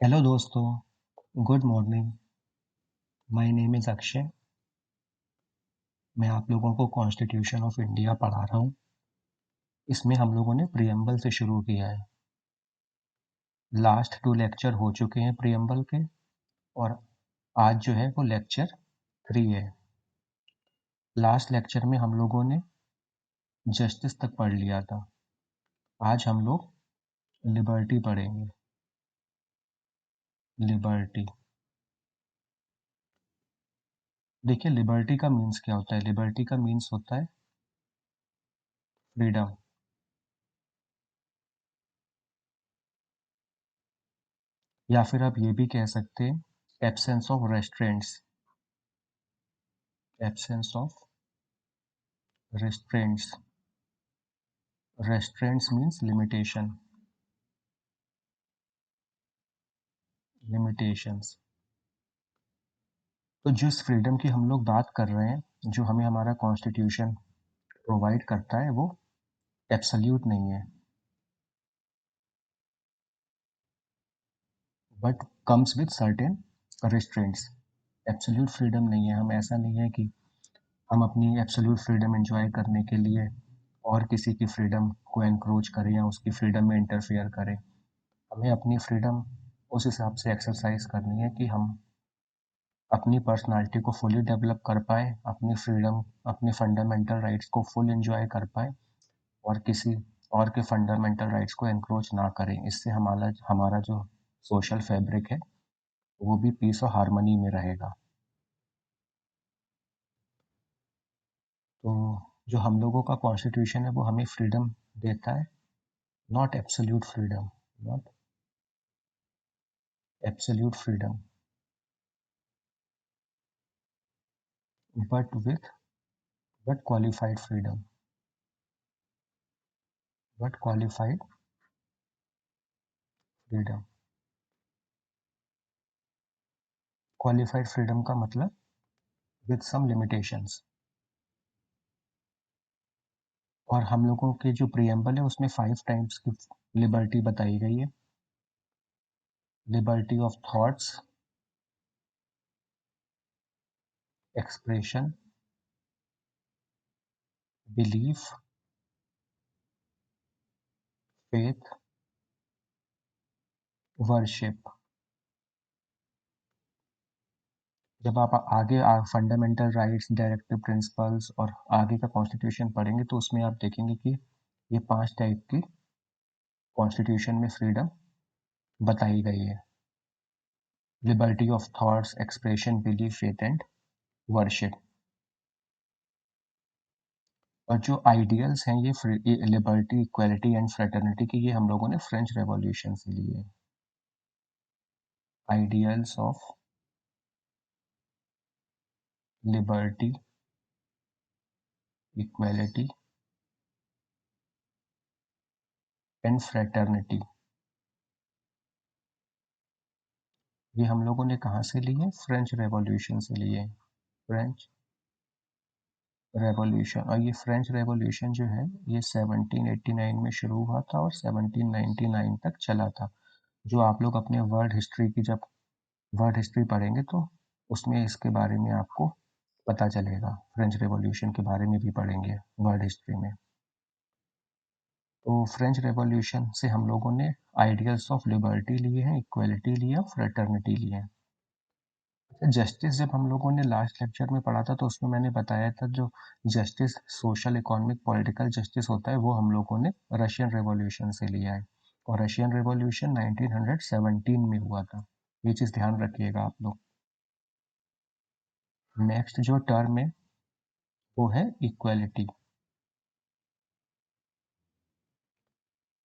Hello दोस्तों, good morning. My name is Akshay. मैं आप लोगों को कॉन्स्टिट्यूशन ऑफ इंडिया पढ़ा रहा हूँ। इसमें हम लोगों ने प्रियम्बल से शुरू किया है। लास्ट 2 लेक्चर हो चुके हैं प्रियम्बल के और आज जो है वो लेक्चर 3 है। लास्ट लेक्चर में हम लोगों ने जस्टिस तक पढ़ लिया था। आज हम लोग लिबर्टी पढ़ेंगे। लिबर्टी। देखिए लिबर्टी का मीन्स क्या होता है। लिबर्टी का मीन्स होता है फ्रीडम, या फिर आप ये भी कह सकते हैं absence of restraints. Absence of restraints. Restraints means limitation. Limitations. तो जिस फ्रीडम की हम लोग बात कर रहे हैं, जो हमें हमारा कॉन्स्टिट्यूशन प्रोवाइड करता है, वो एब्सोल्यूट नहीं है, but comes with certain restraints. Absolute freedom नहीं है। हम ऐसा नहीं है कि हम अपनी एब्सोल्यूट फ्रीडम एंजॉय करने के लिए और किसी की फ्रीडम को एनक्रोच करें या उसकी फ्रीडम में इंटरफेयर करें। हमें अपनी फ्रीडम उस हिसाब से एक्सरसाइज करनी है कि हम अपनी पर्सनालिटी को फुली डेवलप कर पाए, अपनी फ्रीडम, अपने फंडामेंटल राइट्स को फुल एंजॉय कर पाए और किसी और के फंडामेंटल राइट्स को एनक्रोच ना करें। इससे हमारा हमारा जो सोशल फैब्रिक है वो भी पीस और हार्मनी में रहेगा। तो जो हम लोगों का कॉन्स्टिट्यूशन है वो हमें फ्रीडम देता है, not absolute freedom, not absolute freedom, but with but qualified freedom, but qualified freedom. Qualified freedom का मतलब विथ सम लिमिटेशंस। और हम लोगों के जो प्रियम्बल है उसमें 5 टाइप्स की लिबर्टी बताई गई है। Liberty of thoughts, expression, belief, faith, worship. जब आप आगे फंडामेंटल राइट्स, डायरेक्टिव प्रिंसिपल्स और आगे का कॉन्स्टिट्यूशन पढ़ेंगे तो उसमें आप देखेंगे कि ये 5 टाइप की कॉन्स्टिट्यूशन में फ्रीडम बताई गई है। Liberty of thoughts, expression, belief, faith and worship. और जो आइडियल्स हैं ये लिबर्टी, इक्वालिटी एंड फ्रेटर्निटी की, ये हम लोगों ने फ्रेंच रेवोल्यूशन से लिए हैं। Ideals of liberty, equality and fraternity, ये हम लोगों ने कहाँ से लिए? फ्रेंच रेवोल्यूशन से लिए। French revolution. और ये फ्रेंच रेवोल्यूशन जो है ये 1789 में शुरू हुआ था और 1799 तक चला था। जो आप लोग अपने वर्ल्ड हिस्ट्री की जब वर्ल्ड हिस्ट्री पढ़ेंगे तो उसमें इसके बारे में आपको पता चलेगा। फ्रेंच रेवोल्यूशन के बारे में भी पढ़ेंगे वर्ल्ड हिस्ट्री में। तो फ्रेंच रेवोल्यूशन से हम लोगों ने आइडियल्स ऑफ लिबर्टी लिए हैं, इक्वालिटी लिया, फ्रेटर्निटी लिए हैं। जस्टिस जब हम लोगों ने लास्ट लेक्चर में पढ़ा था तो उसमें मैंने बताया था जो justice social, economic, political justice होता है वो हम लोगों ने रशियन रेवोल्यूशन से लिया है। और रशियन रेवोल्यूशन 1917 में हुआ था। ये चीज़ ध्यान रखिएगा आप लोग। नेक्स्ट जो टर्म है वो है इक्वालिटी।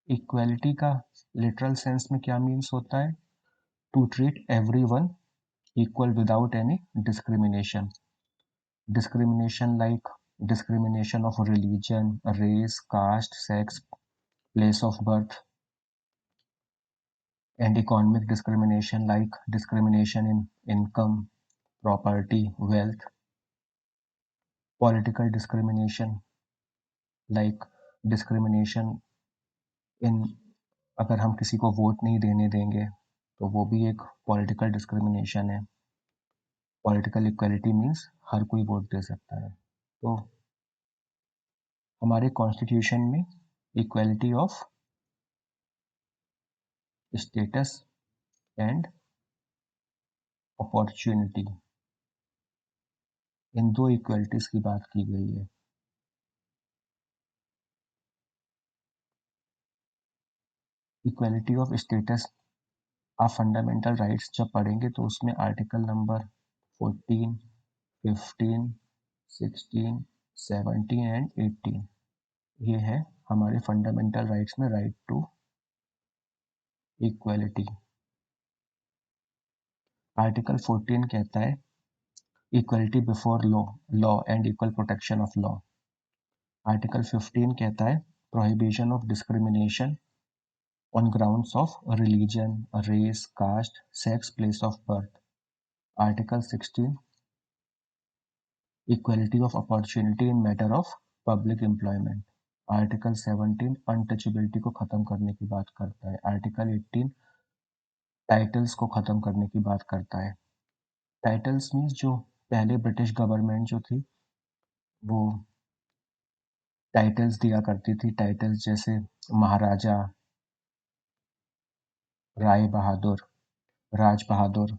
इक्वालिटी का लिटरल सेंस में क्या मीन्स होता है? To treat everyone equal without any discrimination. Discrimination like discrimination of religion, race, caste, sex, place of birth, and economic discrimination like discrimination in income, property, wealth. Political discrimination like discrimination in अगर हम किसी को vote नहीं देने देंगे, तो वो भी एक पॉलिटिकल डिस्क्रिमिनेशन है। पॉलिटिकल इक्वलिटी मीन्स हर कोई वोट दे सकता है। तो हमारे कॉन्स्टिट्यूशन में equality of status and opportunity, इन दो इक्वलिटीज की बात की गई है। इक्वलिटी ऑफ स्टेटस आप फंडामेंटल राइट्स जब पढ़ेंगे तो उसमें आर्टिकल नंबर 14, 15, 16, 17 एंड 18 ये है हमारे फंडामेंटल राइट्स में राइट टू इक्वलिटी। आर्टिकल 14 कहता है equality before law, law and equal protection of law. Article 15 कहता है prohibition of discrimination on grounds of religion, race, caste, sex, place of birth. Article 16 equality of opportunity in matter of public employment. Article 17 untouchability को खत्म करने की बात करता है। Article 18 titles को खत्म करने की बात करता है। टाइटल्स मीन्स जो पहले ब्रिटिश गवर्नमेंट जो थी वो टाइटल्स दिया करती थी। टाइटल्स जैसे महाराजा, राय बहादुर, राज बहादुर,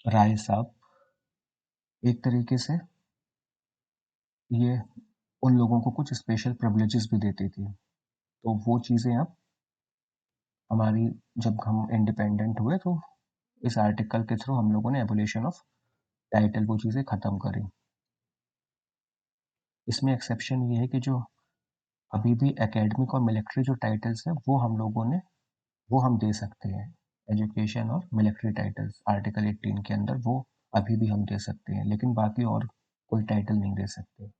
राय साहब, एक तरीके से ये उन लोगों को कुछ स्पेशल प्रिविलेजेस भी देती थी। तो वो चीज़ें अब हमारी जब हम इंडिपेंडेंट हुए तो इस आर्टिकल के थ्रू हम लोगों ने एबोलिशन ऑफ टाइटल वो चीज़ें ख़त्म करी। इसमें एक्सेप्शन ये है कि जो अभी भी एकेडमिक और मिलिट्री जो टाइटल्स हैं वो हम लोगों ने वो हम दे सकते हैं। एजुकेशन और मिलिट्री टाइटल्स आर्टिकल 18 के अंदर वो अभी भी हम दे सकते हैं, लेकिन बाकी और कोई टाइटल नहीं दे सकते।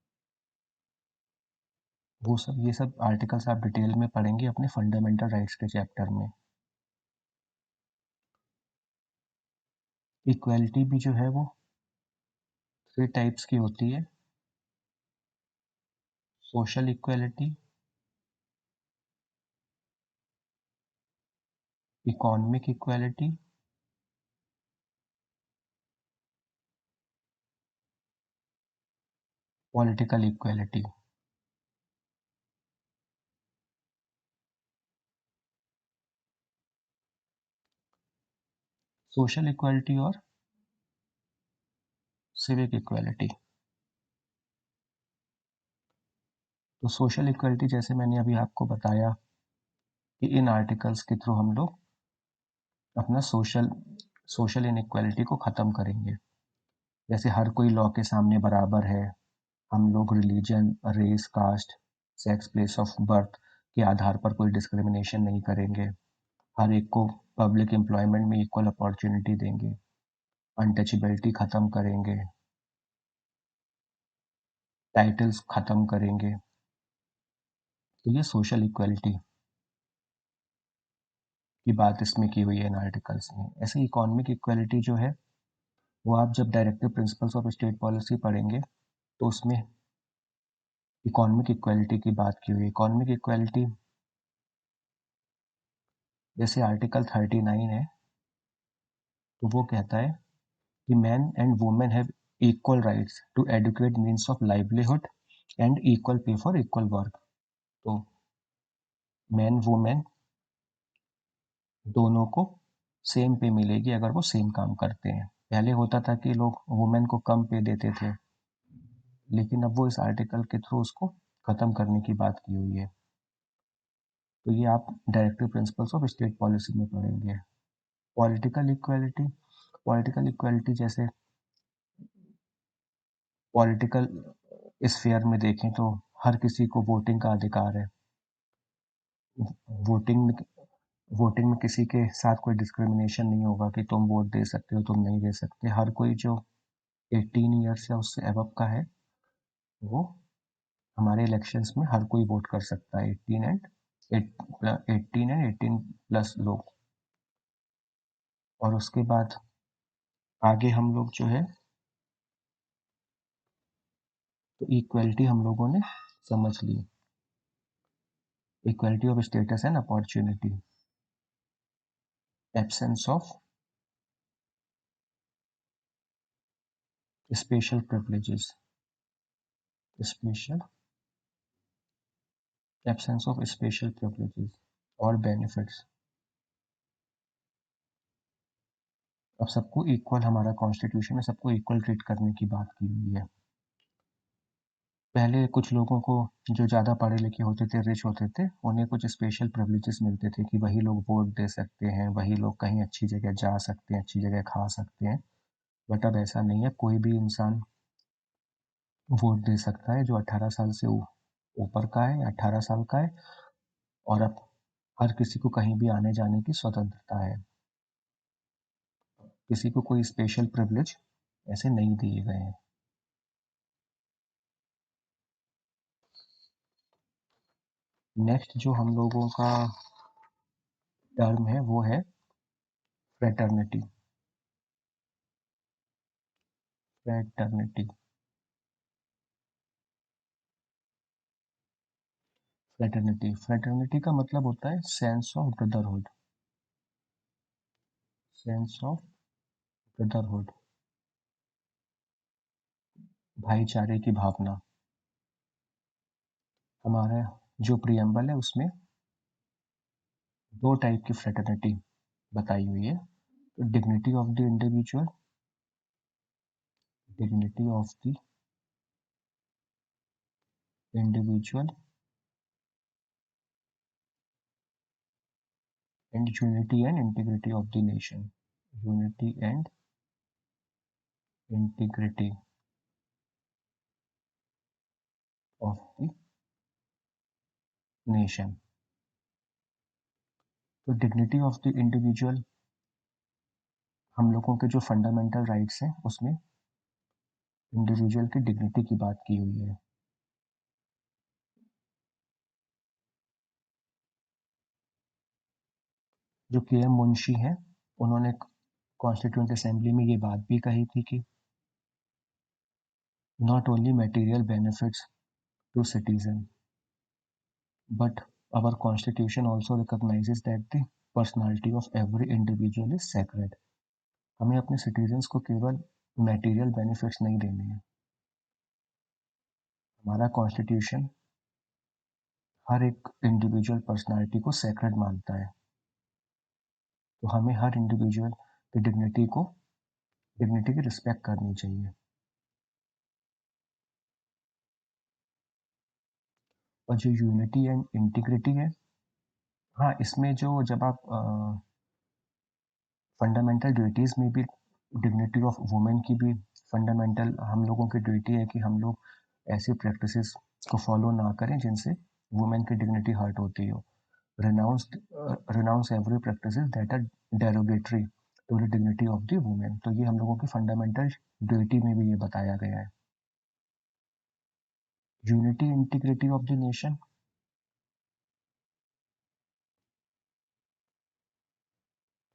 वो सब ये सब आर्टिकल्स आप डिटेल में पढ़ेंगे अपने फंडामेंटल राइट्स के चैप्टर में। इक्वालिटी भी जो है वो 3 टाइप्स की होती है। Social equality, economic equality, political equality. Social equality और सिविक इक्वालिटी। तो सोशल इक्वालिटी जैसे मैंने अभी आपको बताया कि इन आर्टिकल्स के थ्रू हम लोग अपना सोशल सोशल इनइक्वालिटी को ख़त्म करेंगे। जैसे हर कोई लॉ के सामने बराबर है, हम लोग religion, race, caste, sex, place of birth के आधार पर कोई डिस्क्रिमिनेशन नहीं करेंगे, हर एक को पब्लिक एम्प्लॉयमेंट में इक्वल अपॉर्चुनिटी देंगे, अनटचेबिलिटी ख़त्म करेंगे, टाइटल्स ख़त्म करेंगे। तो ये सोशल इक्वालिटी की बात इसमें की हुई है इन आर्टिकल्स में। ऐसे इकोनॉमिक इक्वालिटी जो है वो आप जब directive principles of state policy पढ़ेंगे तो उसमें इकोनॉमिक इक्वालिटी की बात की हुई है। इकोनॉमिक इक्वालिटी जैसे आर्टिकल 39 है तो वो कहता है कि man and women have equal rights to educate means of livelihood and equal pay for equal work. तो मैन वुमेन दोनों को सेम पे मिलेगी अगर वो सेम काम करते हैं। पहले होता था कि लोग वुमेन को कम पे देते थे, लेकिन अब वो इस आर्टिकल के थ्रू उसको ख़त्म करने की बात की हुई है। तो ये आप directive principles of state policy में पढ़ेंगे। पॉलिटिकल इक्वालिटी, पॉलिटिकल इक्वालिटी जैसे पॉलिटिकल स्फेयर में देखें तो हर किसी को वोटिंग का अधिकार है। वोटिंग में वोटिंग में किसी के साथ कोई डिस्क्रिमिनेशन नहीं होगा कि तुम वोट दे सकते हो, तुम नहीं दे सकते। हर कोई जो 18 ईयर्स या उससे अबव का है वो हमारे इलेक्शंस में हर कोई वोट कर सकता है। 18 एंड 18 प्लस लोग। और उसके बाद आगे हम लोग जो है तो इक्वलिटी हम लोगों ने समझ ली, equality of status and opportunity. Absence of special privileges, special absence of special privileges और बेनिफिट्स। अब सबको इक्वल, हमारा कॉन्स्टिट्यूशन में सबको इक्वल ट्रीट करने की बात की हुई है। पहले कुछ लोगों को, जो ज़्यादा पढ़े लिखे होते थे, रिच होते थे, उन्हें कुछ स्पेशल प्रिविलेजेस मिलते थे कि वही लोग वोट दे सकते हैं, वही लोग कहीं अच्छी जगह जा सकते हैं, अच्छी जगह खा सकते हैं। बट अब ऐसा नहीं है, कोई भी इंसान वोट दे सकता है जो 18 साल से ऊपर का है या 18 साल का है। और अब हर किसी को कहीं भी आने जाने की स्वतंत्रता है। किसी को कोई स्पेशल प्रिविलेज ऐसे नहीं दिए गए हैं। नेक्स्ट जो हम लोगों का टर्म है वो है फ्रेटर्निटी। फ्रेटर्निटी, फ्रेटर्निटी फ्रेटर्निटी का मतलब होता है sense of brotherhood, sense of brotherhood, भाईचारे की भावना। हमारा जो प्रियम्बल है उसमें दो टाइप की फ्रेटर्निटी बताई हुई है। Dignity of the individual, dignity of the individual and unity and integrity of the nation, unity and integrity of the nation. तो डिग्निटी ऑफ द इंडिविजुअल, हम लोगों के जो फंडामेंटल राइट्स हैं उसमें इंडिविजुअल की डिग्निटी की बात की हुई है। जो के एम मुंशी हैं, उन्होंने कॉन्स्टिट्यूंट असेंबली में ये बात भी कही थी कि not only material benefits to citizen but our constitution also recognises that the personality of every individual is sacred. हमें अपने सिटीजन्स को केवल मटेरियल बेनिफिट्स नहीं देने हैं। हमारा कॉन्स्टिट्यूशन हर एक इंडिविजुअल पर्सनालिटी को सेक्रेड मानता है। तो हमें हर इंडिविजुअल की डिग्निटी की रिस्पेक्ट करनी चाहिए। और जो यूनिटी एंड इंटीग्रिटी है, हाँ, इसमें जो जब आप फंडामेंटल ड्यूटीज़ में भी डिग्निटी ऑफ वुमेन की भी फंडामेंटल हम लोगों की ड्यूटी है कि हम लोग ऐसी प्रैक्टिसेस को फॉलो ना करें जिनसे वुमेन की डिग्निटी हर्ट होती हो। Renounce every practices that are derogatory to the dignity of the women. तो ये हम लोगों की फंडामेंटल ड्यूटी में भी ये बताया गया है। Unity integrity of the nation,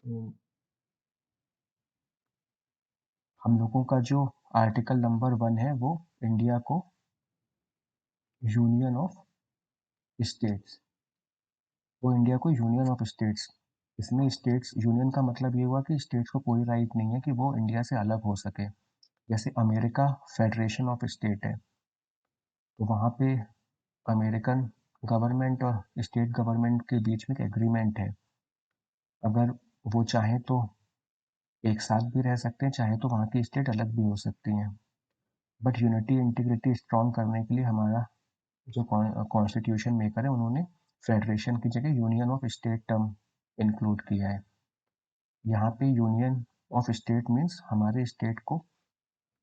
तो हम लोगों का जो आर्टिकल नंबर 1 है वो इंडिया को यूनियन ऑफ स्टेट्स, वो इंडिया को यूनियन ऑफ स्टेट्स, इसमें स्टेट्स यूनियन का मतलब ये हुआ कि स्टेट्स को कोई राइट नहीं है कि वो इंडिया से अलग हो सके। जैसे अमेरिका फेडरेशन ऑफ स्टेट है, तो वहाँ पे अमेरिकन गवर्नमेंट और स्टेट गवर्नमेंट के बीच में एक एग्रीमेंट है। अगर वो चाहें तो एक साथ भी रह सकते हैं, चाहे तो वहाँ की स्टेट अलग भी हो सकती हैं। बट यूनिटी इंटीग्रिटी स्ट्रॉन्ग करने के लिए हमारा जो कॉन्स्टिट्यूशन मेकर है उन्होंने फेडरेशन की जगह union of state term include किया है। यहाँ पे यूनियन ऑफ स्टेट मीन्स हमारे स्टेट को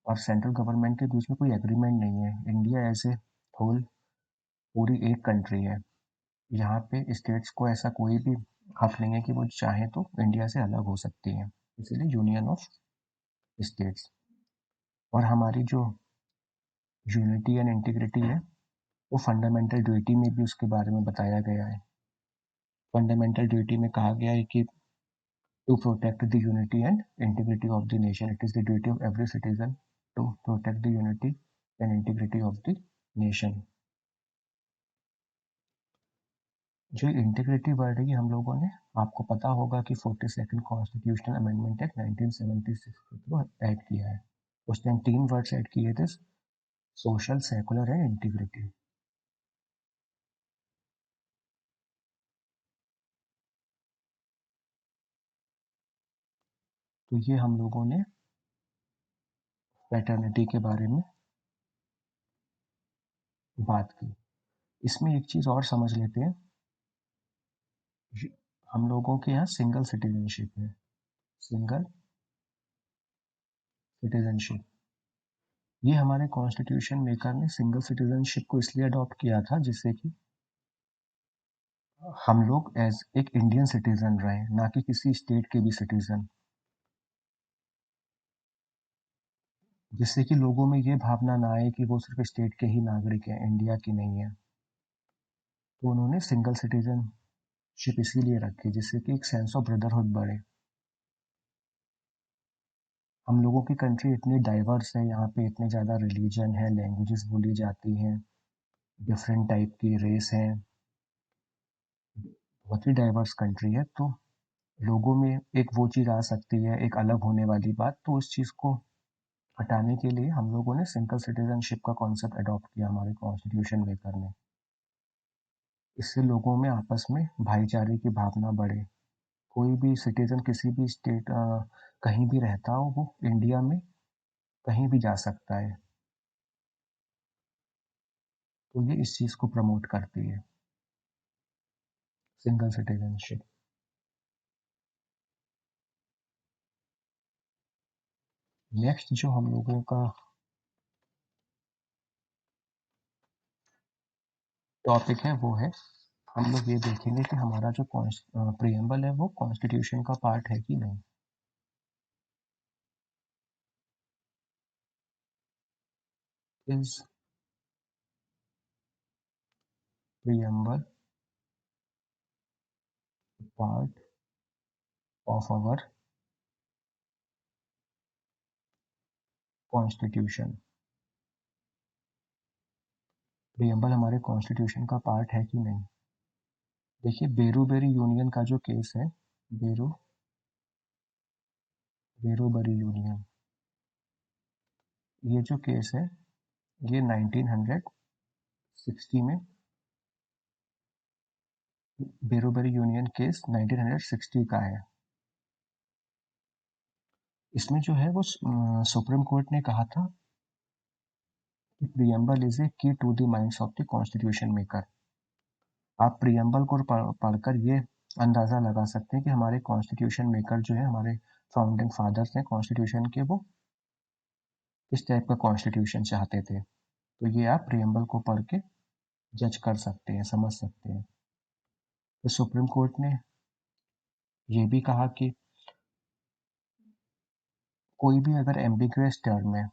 और सेंट्रल गवर्नमेंट के बीच में कोई एग्रीमेंट नहीं है। इंडिया एज ए होल पूरी एक कंट्री है। यहाँ पे स्टेट्स को ऐसा कोई भी हक नहीं है कि वो चाहे तो इंडिया से अलग हो सकती है, इसीलिए यूनियन ऑफ स्टेट्स। और हमारी जो यूनिटी एंड इंटीग्रिटी है वो फंडामेंटल ड्यूटी में भी उसके बारे में बताया गया है। फंडामेंटल ड्यूटी में कहा गया है कि to protect the unity and integrity of the nation. It is the duty of every citizen to protect the unity and integrity of the nation. जो इंटीग्रिटी वर्ड है ये हम लोगों ने, आपको पता होगा कि 42nd कॉन्स्टिट्यूशनल अमेंडमेंट एक्ट 1976 के थ्रू ऐड किया है। उस टाइम 3 वर्ड्स ऐड किए थे, सोशल, सेकुलर एंड इंटीग्रिटी। तो ये हम लोगों ने फ्रेटर्निटी के बारे में बात की। इसमें एक चीज़ और समझ लेते हैं, हम लोगों के यहाँ सिंगल सिटीजनशिप है, सिंगल सिटीजनशिप। ये हमारे कॉन्स्टिट्यूशन मेकर ने सिंगल सिटीजनशिप को इसलिए अडॉप्ट किया था जिससे कि हम लोग एज एक इंडियन सिटीजन रहे, ना कि किसी स्टेट के भी सिटीजन, जिससे कि लोगों में ये भावना ना आए कि वो सिर्फ स्टेट के ही नागरिक हैं, इंडिया की नहीं है। तो उन्होंने सिंगल सिटीजनशिप इसीलिए रखी जिससे कि एक सेंस ऑफ ब्रदरहुड बढ़े। हम लोगों की कंट्री इतनी डाइवर्स है, यहाँ पे इतने ज़्यादा रिलीजन है, लैंग्वेजेस बोली जाती हैं, डिफरेंट टाइप की रेस हैं, बहुत ही डाइवर्स कंट्री है। तो लोगों में एक वो चीज़ आ सकती है, एक अलग होने वाली बात, तो उस चीज़ को हटाने के लिए हम लोगों ने सिंगल सिटीजनशिप का कॉन्सेप्ट अडॉप्ट किया हमारे कॉन्स्टिट्यूशन मेकर ने। इससे लोगों में आपस में भाईचारे की भावना बढ़े। कोई भी सिटीजन किसी भी स्टेट कहीं भी रहता हो, वो इंडिया में कहीं भी जा सकता है। तो ये इस चीज़ को प्रमोट करती है, सिंगल सिटीजनशिप। नेक्स्ट जो हम लोगों का टॉपिक है वो है, हम लोग ये देखेंगे कि हमारा जो प्रियम्बल है वो कॉन्स्टिट्यूशन का पार्ट है कि नहीं। Is preamble part of our constitution. Preamble हमारे कॉन्स्टिट्यूशन का पार्ट है कि नहीं। देखिए बेरूबेरी यूनियन का जो केस है, बेरू बेरूबेरी यूनियन, ये जो केस है ये 1960 में, बेरूबेरी यूनियन केस 1960 का है। इसमें जो है वो सुप्रीम कोर्ट ने कहा था कि preamble is a key to the minds of the constitution maker. आप प्रियम्बल को पढ़कर ये अंदाज़ा लगा सकते हैं कि हमारे कॉन्स्टिट्यूशन मेकर जो है, हमारे फाउंडिंग फादर्स हैं कॉन्स्टिट्यूशन के, वो किस टाइप का कॉन्स्टिट्यूशन चाहते थे। तो ये आप प्रियम्बल को पढ़ के जज कर सकते हैं, समझ सकते हैं। तो सुप्रीम कोर्ट ने ये भी कहा कि कोई भी अगर एम्बिगुअस टर्म है,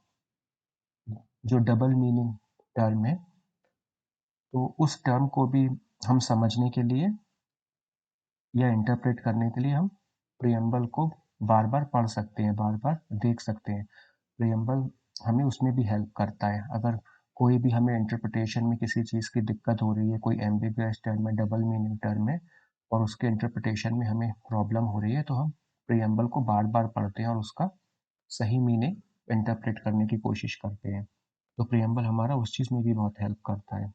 जो डबल मीनिंग टर्म है, तो उस टर्म को भी हम समझने के लिए या इंटरप्रेट करने के लिए हम प्रियम्बल को बार बार पढ़ सकते हैं, बार बार देख सकते हैं। प्रियम्बल हमें उसमें भी हेल्प करता है। अगर कोई भी हमें इंटरप्रिटेशन में किसी चीज़ की दिक्कत हो रही है, कोई एम्बिगुअस टर्म है, डबल मीनिंग टर्म है, और उसके इंटरप्रिटेशन में हमें प्रॉब्लम हो रही है, तो हम प्रियम्बल को बार बार पढ़ते हैं और उसका सही मीनिंग इंटरप्रेट करने की कोशिश करते हैं। तो प्रियम्बल हमारा उस चीज़ में भी बहुत हेल्प करता है।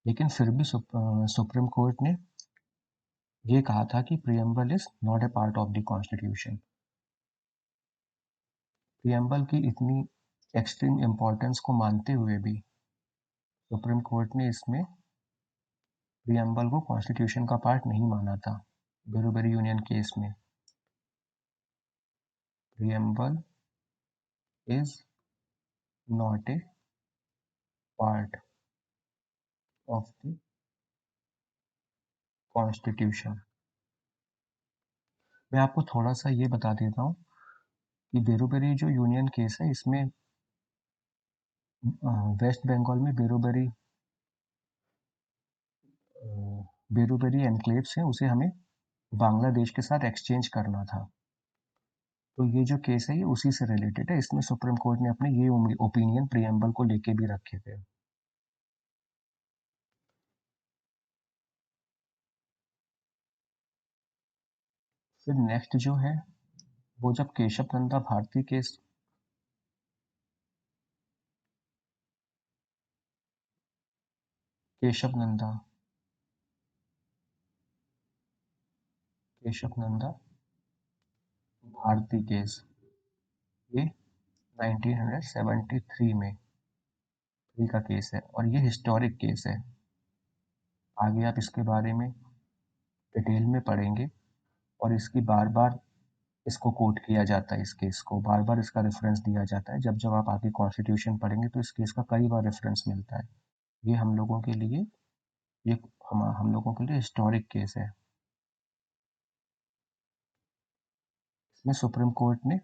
लेकिन फिर भी सुप्रीम कोर्ट ने ये कहा था कि preamble is not a part of the constitution. Preamble की इतनी एक्सट्रीम इम्पोर्टेंस को मानते हुए भी सुप्रीम कोर्ट ने इसमें प्रियम्बल को कॉन्स्टिट्यूशन का पार्ट नहीं माना था। बेरोबेरी यूनियन केस में preamble is not a part of the constitution. मैं आपको थोड़ा सा ये बता देता हूँ कि बेरोबेरी जो यूनियन केस है, इसमें वेस्ट बंगाल में बेरोबेरी एनक्लेव्स हैं, उसे हमें बांग्लादेश के साथ एक्सचेंज करना था। तो ये जो केस है ये उसी से रिलेटेड है, इसमें सुप्रीम कोर्ट ने अपने ये ओपिनियन प्रियम्बल को लेके भी रखे थे। फिर नेक्स्ट जो है वो जब केशव नंदा भारती केस, केशव नंदा केशव नंदा भारती केस, ये 1973 में का केस है और ये हिस्टोरिक केस है। आगे आप इसके बारे में डिटेल में पढ़ेंगे और इसकी बार बार इसको कोट किया जाता है, इस केस को बार बार इसका रेफरेंस दिया जाता है। जब जब आप आगे कॉन्स्टिट्यूशन पढ़ेंगे तो इस केस का कई बार रेफरेंस मिलता है। ये हम लोगों के लिए ये हम लोगों के लिए हिस्टोरिक केस है। इसमें सुप्रीम कोर्ट ने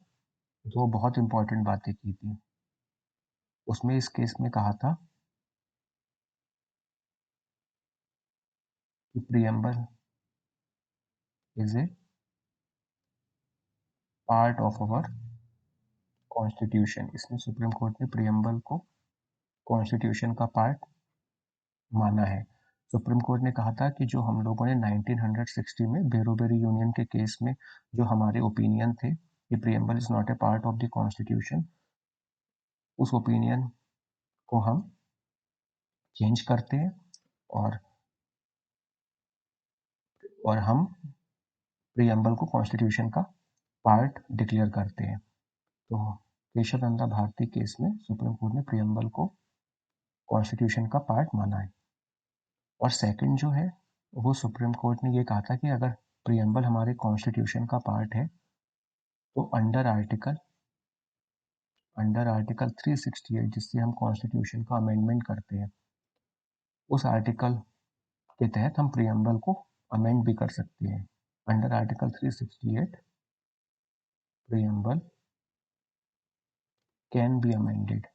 दो बहुत इंपॉर्टेंट बातें की थी। उसमें इस केस में कहा था कि preamble is a part of our constitution. इसमें सुप्रीम कोर्ट ने प्रियम्बल को कॉन्स्टिट्यूशन का पार्ट माना है। सुप्रीम कोर्ट ने कहा था कि जो हम लोगों ने 1960 में बेरोबेरी यूनियन के केस में जो हमारे ओपिनियन थे कि preamble is not a part of the constitution, उस ओपिनियन को हम चेंज करते हैं और हम प्रियम्बल को कॉन्स्टिट्यूशन का पार्ट डिक्लेयर करते हैं। तो केशव नंदा भारती केस में सुप्रीम कोर्ट ने प्रियम्बल को कॉन्स्टिट्यूशन का पार्ट माना है। और सेकंड जो है वो सुप्रीम कोर्ट ने ये कहा था कि अगर प्रियम्बल हमारे कॉन्स्टिट्यूशन का पार्ट है तो अंडर आर्टिकल 368 जिससे हम कॉन्स्टिट्यूशन का अमेंडमेंट करते हैं, उस आर्टिकल के तहत हम प्रियम्बल को अमेंड भी कर सकते हैं। Under article 368 preamble can be amended.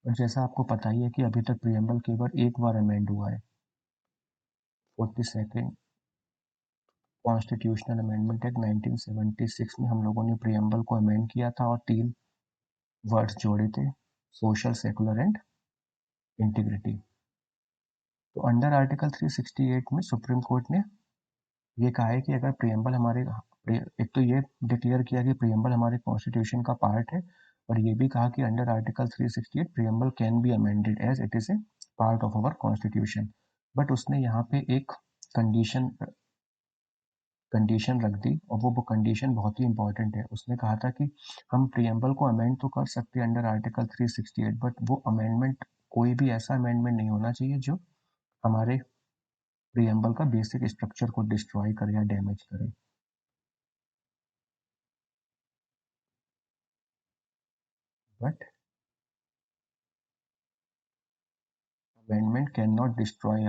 और जैसा आपको पता ही है कि अभी तक प्रियम्बल केवल एक बार अमेंड हुआ है, 42nd कॉन्स्टिट्यूशनल अमेंडमेंट एक्ट 1976 में हम लोगों ने प्रियम्बल को अमेंड किया था और 3 वर्ड्स जोड़े थे, सोशल, सेकुलर एंड इंटीग्रिटी। तो अंडर आर्टिकल 368 में सुप्रीम कोर्ट ने ये कहा है कि अगर प्रियम्बल हमारे, एक तो ये डिक्लेयर किया कि प्रियम्बल हमारे कॉन्स्टिट्यूशन का पार्ट है और ये भी कहा कि under article 368 preamble can be amended as it is a part of our constitution. But उसने यहाँ पे एक कंडीशन कंडीशन रख दी और वो कंडीशन बहुत ही इंपॉर्टेंट है। उसने कहा था कि हम प्रियम्बल को अमेंड तो कर सकते हैं अंडर आर्टिकल 368, बट वो अमेंडमेंट कोई भी ऐसा अमेंडमेंट नहीं होना चाहिए जो हमारे प्रियम्बल का बेसिक स्ट्रक्चर को डिस्ट्रॉय करे या डैमेज करे। But amendment can not destroy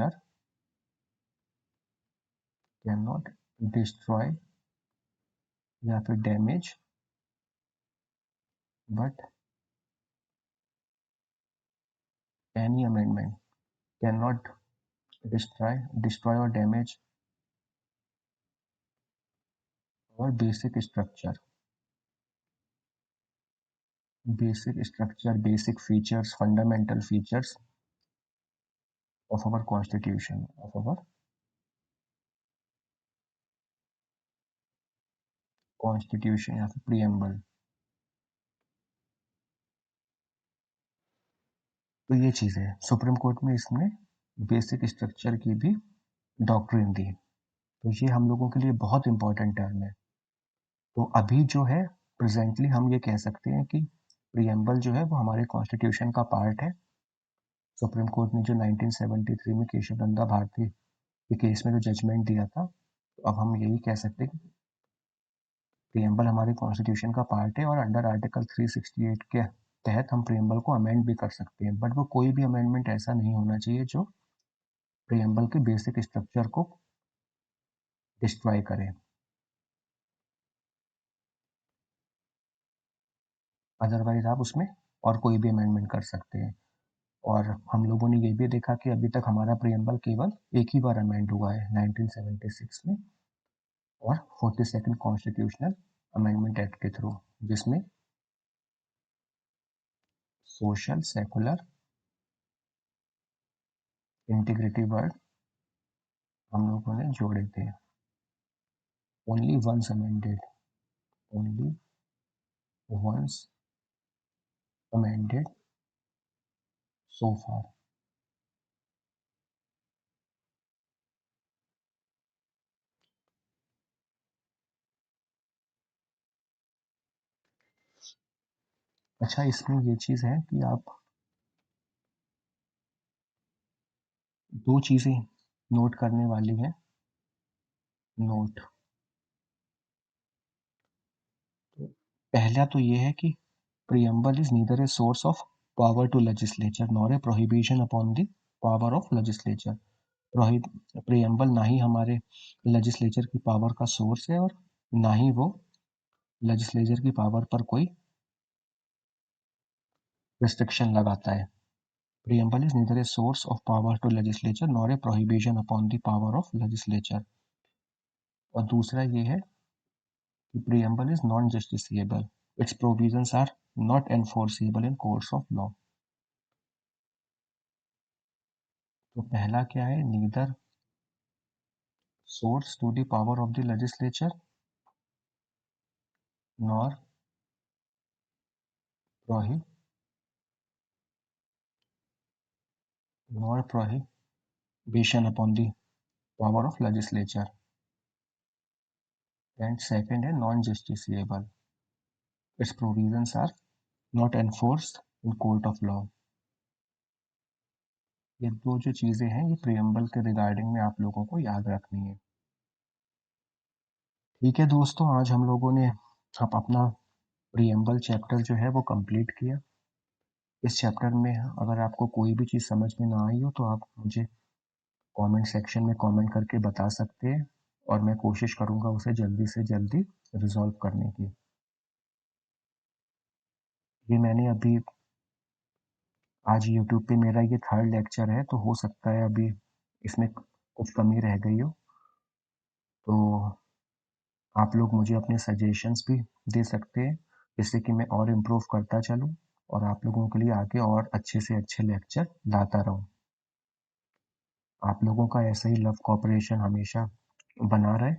या फिर damage, but any amendment can not destroy और डैमेज और basic features, fundamental features of our constitution, of our constitution या फिर प्रियम्बल। तो ये चीज़ है, सुप्रीम कोर्ट में इसने बेसिक स्ट्रक्चर की भी डॉक्ट्रिन दी। तो ये हम लोगों के लिए बहुत इंपॉर्टेंट टर्म है। तो अभी जो है प्रेजेंटली हम ये कह सकते हैं कि प्रियम्बल जो है वो हमारे कॉन्स्टिट्यूशन का पार्ट है। सुप्रीम कोर्ट ने जो 1973 में केशव नंदा भारती के केस में जो जजमेंट दिया था, तो अब हम यही कह सकते हैं कि प्रियम्बल हमारे कॉन्स्टिट्यूशन का पार्ट है और अंडर आर्टिकल 368 के तहत हम प्रियम्बल को अमेंड भी कर सकते हैं। बट वो कोई भी अमेंडमेंट ऐसा नहीं होना चाहिए जो प्रियम्बल के बेसिक स्ट्रक्चर को डिस्ट्रॉय करे। अदरवाइज आप उसमें और कोई भी अमेंडमेंट कर सकते हैं। और हम लोगों ने ये भी देखा कि अभी तक हमारा प्रियम्बल केवल एक ही बार अमेंड हुआ है 1976 में। और 42nd कॉन्स्टिट्यूशनल अमेंडमेंट एक्ट के थ्रू, जिसमें सोशल, सेकुलर, इंटीग्रिटी वर्ड हम लोगों ने जोड़े थे। Only once amended, only once amended so far. अच्छा, इसमें ये चीज़ है कि आप दो चीज़ें नोट करने वाली हैं। नोट, तो पहला तो ये है कि preamble is neither a source of power to legislature nor a prohibition upon the power of legislature। preamble ना ही हमारे legislature की पावर का सोर्स है और ना ही वो legislature की पावर पर कोई restriction लगाता है। preamble is neither a source of power to legislature nor a prohibition upon the power of legislature। और दूसरा ये है कि preamble is non justiciable, its provisions are not enforceable in courts of law। तो पहला क्या है, neither source to the power of the legislature nor prohibition upon the power of legislature, and second है non justiciable, its provisions are not enforced in court of law। ये दो जो चीज़ें हैं ये प्रियम्बल के रिगार्डिंग में आप लोगों को याद रखनी है। ठीक है दोस्तों, आज हम लोगों ने अपना प्रियम्बल चैप्टर जो है वो कंप्लीट किया। इस चैप्टर में अगर आपको कोई भी चीज़ समझ में ना आई हो तो आप मुझे कमेंट सेक्शन में कमेंट करके बता सकते हैं और मैं कोशिश करूँगा उसे जल्दी से जल्दी रिजॉल्व करने की। ये मैंने अभी आज यूट्यूब पे मेरा ये थर्ड लेक्चर है, तो हो सकता है अभी इसमें कुछ कमी रह गई हो, तो आप लोग मुझे अपने सजेशंस भी दे सकते हैं, जिससे कि मैं और इम्प्रूव करता चलूँ और आप लोगों के लिए आगे और अच्छे से अच्छे लेक्चर लाता रहूँ। आप लोगों का ऐसा ही लव कोऑपरेशन हमेशा बना रहे।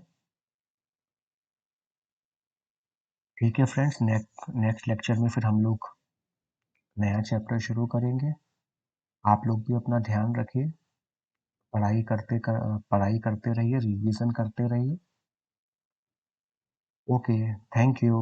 ठीक है फ्रेंड्स, नेक्स्ट लेक्चर में फिर हम लोग नया चैप्टर शुरू करेंगे। आप लोग भी अपना ध्यान रखिए, पढ़ाई करते रहिए, रिवीजन करते रहिए। Okay, thank you.